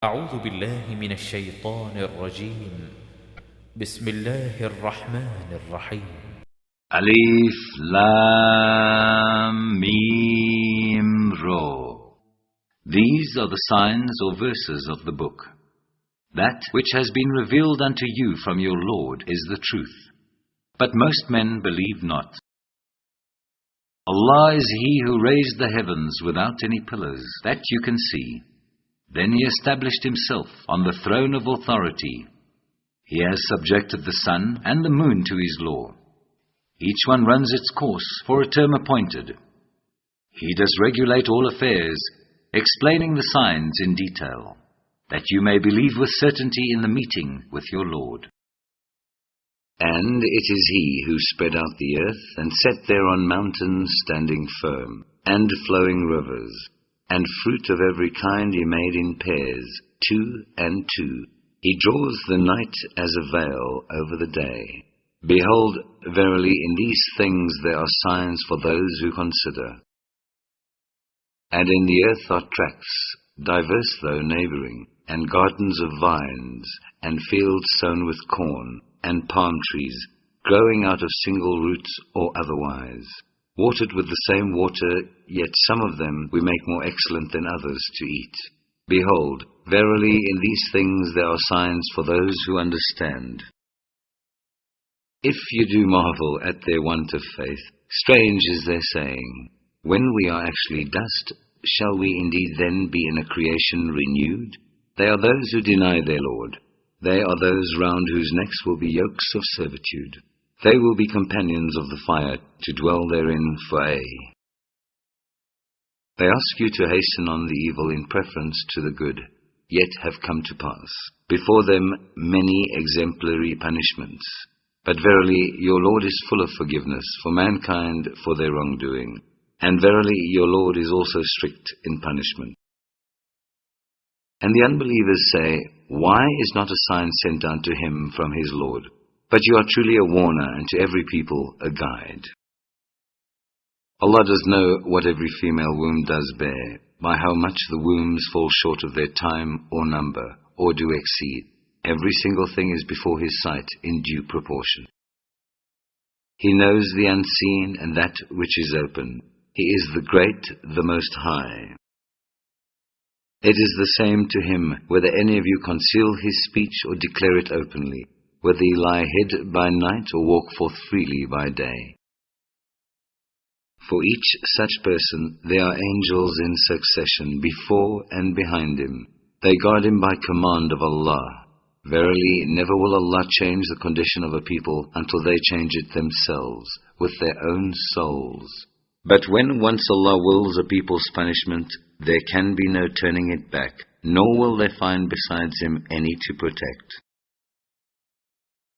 أعوذ بالله من الشيطان الرجيم. بسم الله الرحمن الرحيم. Alif Lam Mim Ra. These are the signs or verses of the book. That which has been revealed unto you from your Lord is the truth, but most men believe not. Allah is He who raised the heavens without any pillars that you can see. Then He established Himself on the throne of authority. He has subjected the sun and the moon to His law. Each one runs its course for a term appointed. He does regulate all affairs, explaining the signs in detail, that you may believe with certainty in the meeting with your Lord. And it is He who spread out the earth and set thereon mountains standing firm, and flowing rivers, and fruit of every kind He made in pairs, 2 and 2. He draws the night as a veil over the day. Behold, verily in these things there are signs for those who consider. And in the earth are tracts, diverse though neighboring, and gardens of vines, and fields sown with corn, and palm trees, growing out of single roots or otherwise, watered with the same water, yet some of them we make more excellent than others to eat. Behold, verily in these things there are signs for those who understand. If you do marvel at their want of faith, strange is their saying, when we are actually dust, shall we indeed then be in a creation renewed? They are those who deny their Lord. They are those round whose necks will be yokes of servitude. They will be companions of the fire, to dwell therein for aye. They ask you to hasten on the evil in preference to the good, yet have come to pass before them many exemplary punishments. But verily your Lord is full of forgiveness for mankind for their wrongdoing, and verily your Lord is also strict in punishment. And the unbelievers say, why is not a sign sent unto him from his Lord? But you are truly a warner, and to every people a guide. Allah does know what every female womb does bear, by how much the wombs fall short of their time or number, or do exceed. Every single thing is before His sight in due proportion. He knows the unseen and that which is open. He is the Great, the Most High. It is the same to Him whether any of you conceal His speech or declare it openly, whether ye lie hid by night or walk forth freely by day. For each such person there are angels in succession before and behind him. They guard him by command of Allah. Verily, never will Allah change the condition of a people until they change it themselves, with their own souls. But when once Allah wills a people's punishment, there can be no turning it back, nor will they find besides Him any to protect.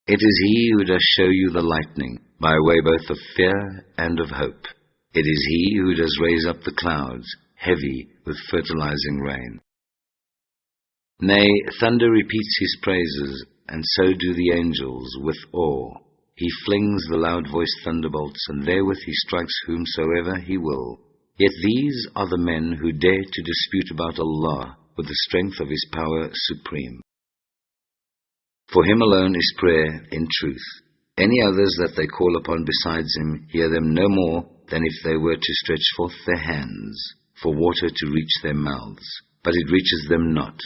It is He who does show you the lightning, by way both of fear and of hope. It is He who does raise up the clouds, heavy with fertilizing rain. Nay, thunder repeats His praises, and so do the angels with awe. He flings the loud-voiced thunderbolts, and therewith He strikes whomsoever He will. Yet these are the men who dare to dispute about Allah with the strength of His power supreme. For Him alone is prayer in truth. Any others that they call upon besides Him hear them no more than if they were to stretch forth their hands for water to reach their mouths, but it reaches them not.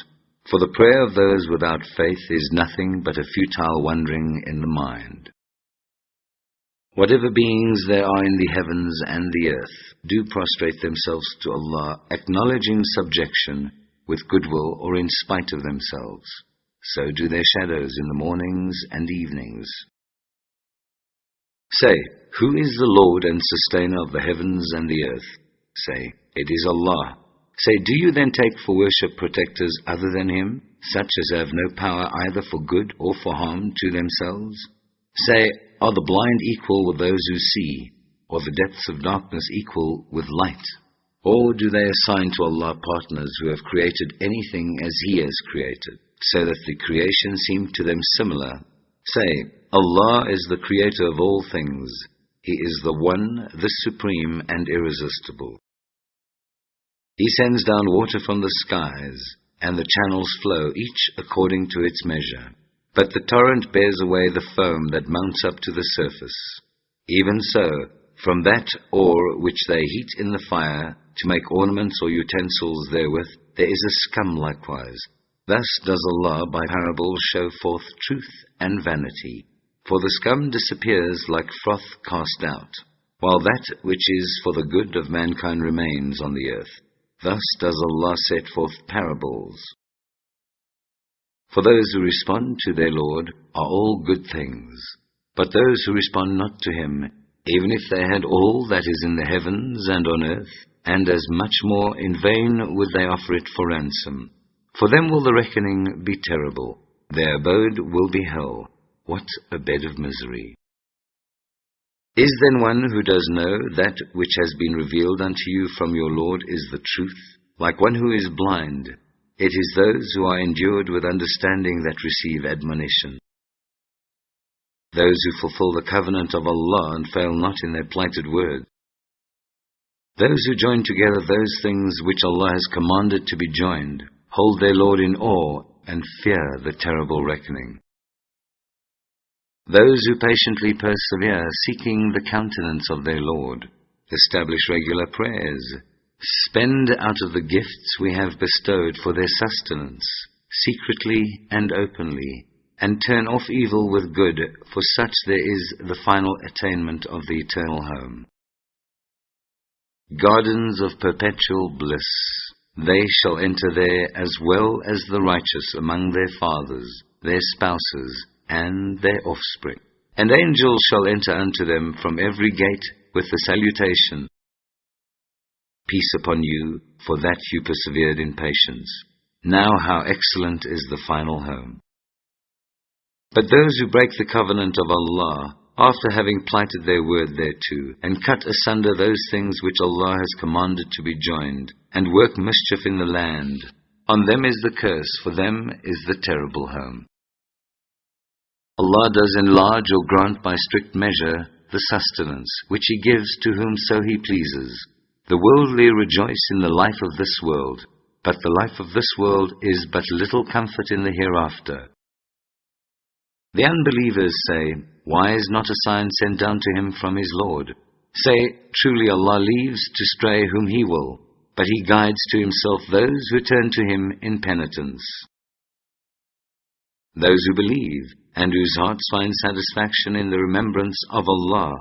For the prayer of those without faith is nothing but a futile wandering in the mind. Whatever beings there are in the heavens and the earth do prostrate themselves to Allah, acknowledging subjection with goodwill or in spite of themselves. So do their shadows in the mornings and evenings. Say, who is the Lord and sustainer of the heavens and the earth? Say, it is Allah. Say, do you then take for worship protectors other than Him, such as have no power either for good or for harm to themselves? Say, are the blind equal with those who see, or the depths of darkness equal with light? Or do they assign to Allah partners who have created anything as He has created, so that the creation seem to them similar? Say, Allah is the creator of all things. He is the One, the Supreme and Irresistible. He sends down water from the skies, and the channels flow, each according to its measure. But the torrent bears away the foam that mounts up to the surface. Even so, from that ore which they heat in the fire, to make ornaments or utensils therewith, there is a scum likewise. Thus does Allah by parables show forth truth and vanity. For the scum disappears like froth cast out, while that which is for the good of mankind remains on the earth. Thus does Allah set forth parables. For those who respond to their Lord are all good things, but those who respond not to Him, even if they had all that is in the heavens and on earth, and as much more, in vain would they offer it for ransom. For them will the reckoning be terrible. Their abode will be hell. What a bed of misery! Is then one who does know that which has been revealed unto you from your Lord is the truth, like one who is blind? It is those who are endued with understanding that receive admonition. Those who fulfill the covenant of Allah and fail not in their plighted word. Those who join together those things which Allah has commanded to be joined, hold their Lord in awe and fear the terrible reckoning. Those who patiently persevere, seeking the countenance of their Lord, establish regular prayers, spend out of the gifts we have bestowed for their sustenance, secretly and openly, and turn off evil with good, for such there is the final attainment of the eternal home. Gardens of perpetual bliss, they shall enter there as well as the righteous among their fathers, their spouses, and their offspring. And angels shall enter unto them from every gate with the salutation, Peace upon you, for that you persevered in patience. Now how excellent is the final home. But those who break the covenant of Allah, after having plighted their word thereto, and cut asunder those things which Allah has commanded to be joined, and work mischief in the land, on them is the curse, for them is the terrible home. Allah does enlarge or grant by strict measure the sustenance, which He gives to whomso He pleases. The worldly rejoice in the life of this world, but the life of this world is but little comfort in the hereafter. The unbelievers say, Why is not a sign sent down to him from his Lord? Say, Truly Allah leaves to stray whom He will, but He guides to Himself those who turn to Him in penitence. Those who believe, and whose hearts find satisfaction in the remembrance of Allah,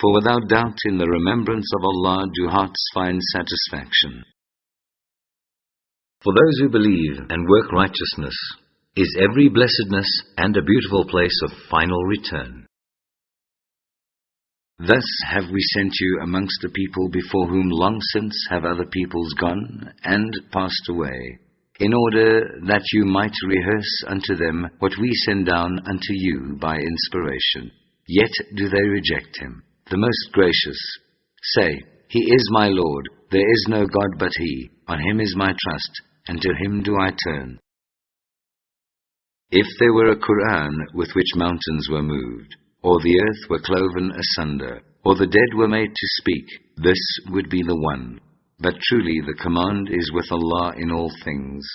for without doubt in the remembrance of Allah do hearts find satisfaction. For those who believe and work righteousness is every blessedness and a beautiful place of final return. Thus have we sent you amongst a people before whom long since have other peoples gone and passed away, in order that you might rehearse unto them what we send down unto you by inspiration. Yet do they reject Him, the most gracious. Say, He is my Lord, there is no God but He, on Him is my trust, and to Him do I turn. If there were a Quran with which mountains were moved, or the earth were cloven asunder, or the dead were made to speak, this would be the one. But truly the command is with Allah in all things.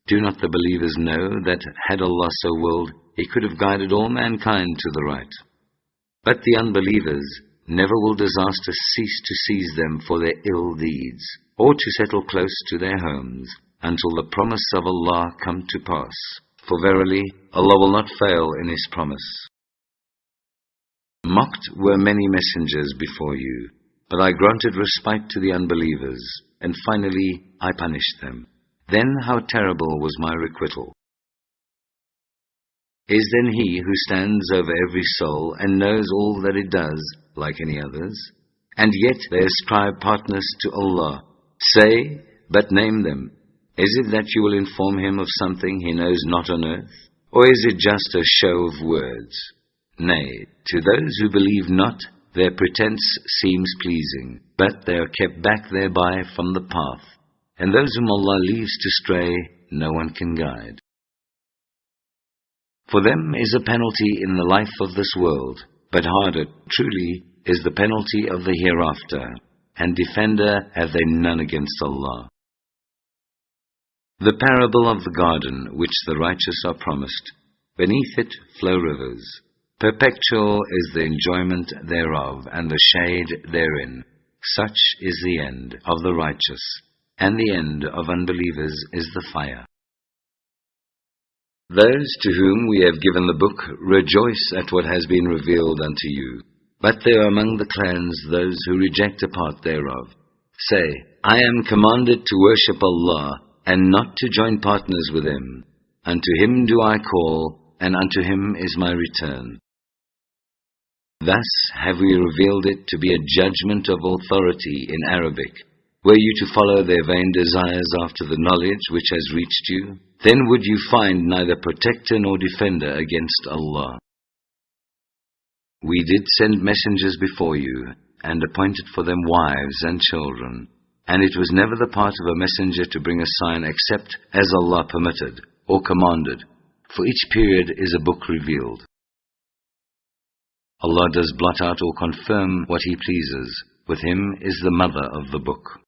Do not the believers know that had Allah so willed, He could have guided all mankind to the right? But the unbelievers, never will disaster cease to seize them for their ill deeds, or to settle close to their homes, until the promise of Allah come to pass. For verily, Allah will not fail in His promise. Mocked were many messengers before you, but I granted respite to the unbelievers, and finally I punished them. Then how terrible was my requital. Is then He who stands over every soul and knows all that it does, like any others? And yet they ascribe partners to Allah. Say, but name them. Is it that you will inform Him of something He knows not on earth? Or is it just a show of words? Nay, to those who believe not, their pretense seems pleasing, but they are kept back thereby from the path. And those whom Allah leaves to stray, no one can guide. For them is a penalty in the life of this world, but harder, truly, is the penalty of the hereafter, and defender have they none against Allah. The parable of the garden which the righteous are promised. Beneath it flow rivers. Perpetual is the enjoyment thereof, and the shade therein. Such is the end of the righteous, and the end of unbelievers is the fire. Those to whom we have given the book rejoice at what has been revealed unto you. But there are among the clans those who reject a part thereof. Say, I am commanded to worship Allah, and not to join partners with Him. Unto Him do I call, and unto Him is my return. Thus have we revealed it to be a judgment of authority in Arabic. Were you to follow their vain desires after the knowledge which has reached you, then would you find neither protector nor defender against Allah. We did send messengers before you, and appointed for them wives and children, and it was never the part of a messenger to bring a sign except as Allah permitted, or commanded. For each period is a book revealed. Allah does blot out or confirm what He pleases. With Him is the mother of the book.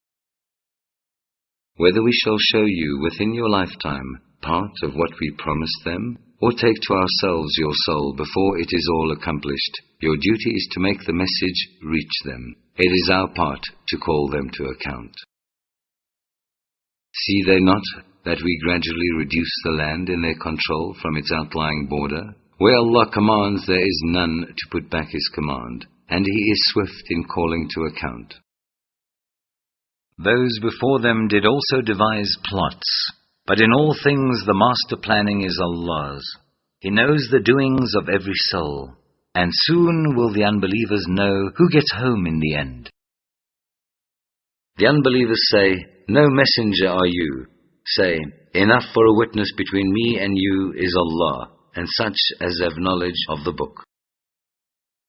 Whether we shall show you within your lifetime part of what we promised them, or take to ourselves your soul before it is all accomplished, your duty is to make the message reach them. It is our part to call them to account. See they not that we gradually reduce the land in their control from its outlying border? Where Allah commands, there is none to put back His command, and He is swift in calling to account. Those before them did also devise plots, but in all things the master planning is Allah's. He knows the doings of every soul, and soon will the unbelievers know who gets home in the end. The unbelievers say, No messenger are you. Say, Enough for a witness between me and you is Allah, and such as have knowledge of the book.